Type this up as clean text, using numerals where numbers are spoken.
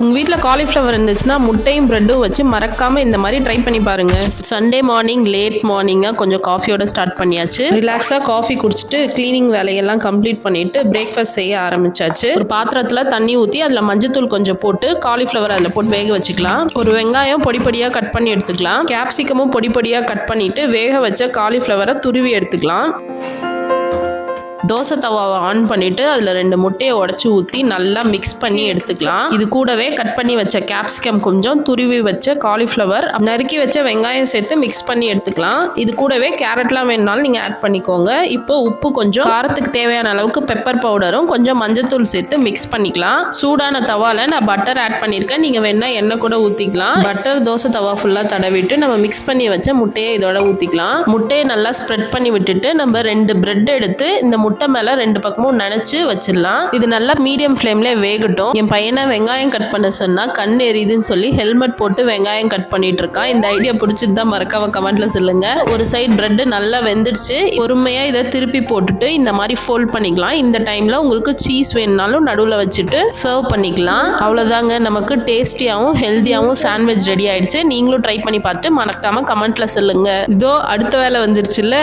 உங்கள் வீட்டில் காலிஃப்ளவர் இருந்துச்சுன்னா முட்டையும் ப்ரெட்டும் வச்சு மறக்காமல் இந்த மாதிரி ட்ரை பண்ணி பாருங்கள். சண்டே மார்னிங் லேட் மார்னிங்காக கொஞ்சம் காஃபியோட ஸ்டார்ட் பண்ணியாச்சு. ரிலாக்ஸாக காஃபி குடிச்சிட்டு க்ளீனிங் வேலையெல்லாம் கம்ப்ளீட் பண்ணிவிட்டு பிரேக்ஃபாஸ்ட் செய்ய ஆரம்பிச்சாச்சு. ஒரு பாத்திரத்தில் தண்ணி ஊற்றி அதில் மஞ்சத்தூள் கொஞ்சம் போட்டு காலிஃப்ளவர் அதில் போட்டு வேக வச்சுக்கலாம். ஒரு வெங்காயம் பொடி பொடியாக கட் பண்ணி எடுத்துக்கலாம். கேப்சிகமும் பொடி பொடியாக கட் பண்ணிவிட்டு வேக வச்ச காலிஃப்ளவரை துருவி எடுத்துக்கலாம். தோசை தவாவை ஆன் பண்ணிவிட்டு அதில் 2 முட்டையை உடச்சி ஊற்றி நல்லா மிக்ஸ் பண்ணி எடுத்துக்கலாம். இது கூடவே கட் பண்ணி வச்ச கேப்சிகம் கொஞ்சம் துருவி வச்ச காலிஃப்ளவர் நறுக்கி வச்ச வெங்காயம் சேர்த்து மிக்ஸ் பண்ணி எடுத்துக்கலாம். இது கூடவே கேரட்லாம் வேணுனாலும் நீங்கள் ஆட் பண்ணிக்கோங்க. இப்போ உப்பு கொஞ்சம், காரத்துக்கு தேவையான அளவுக்கு பெப்பர் பவுடரும் கொஞ்சம் மஞ்சத்தூள் சேர்த்து மிக்ஸ் பண்ணிக்கலாம். சூடான தவாவில் நான் பட்டர் ஆட் பண்ணியிருக்கேன். நீங்கள் வேணா எண்ணெய் கூட ஊற்றிக்கலாம். பட்டர் தோசை தவா ஃபுல்லாக தடவிட்டு நம்ம மிக்ஸ் பண்ணி வச்ச முட்டையை இதோட ஊற்றிக்கலாம். முட்டையை நல்லா ஸ்ப்ரெட் பண்ணி விட்டுட்டு நம்ம 2 பிரெட் எடுத்து இந்த முட்டை மேல 2 பக்கமும் நினைச்சு வச்சிடலாம். இது நல்லா மீடியம் ஃப்ளேம்ல வேகட்டும். என் பையனை வெங்காயம் கட் பண்ண சொன்னா கண் எரியுதுன்னு சொல்லி ஹெல்மெட் போட்டு வெங்காயம் கட் பண்ணிட்டு இருக்கான். இந்த ஐடியா பிடிச்சிட்டு தான் மறக்காம கமெண்ட்ல சொல்லுங்க. ஒரு சைடு பிரெட் நல்லா வெந்துடுச்சு. பொறுமையா இதை திருப்பி போட்டுட்டு இந்த மாதிரி ஃபோல்ட் பண்ணிக்கலாம். இந்த டைம்ல உங்களுக்கு சீஸ் வேணும்னாலும் நடுவில் வச்சுட்டு சர்வ் பண்ணிக்கலாம். அவ்வளவுதாங்க, நமக்கு டேஸ்டியாவும் ஹெல்தியாவும் சாண்ட்விச் ரெடி ஆயிடுச்சு. நீங்களும் ட்ரை பண்ணி பார்த்து மறக்காம கமெண்ட்ல சொல்லுங்க. இதோ அடுத்த வேலை வந்துருச்சுல்ல.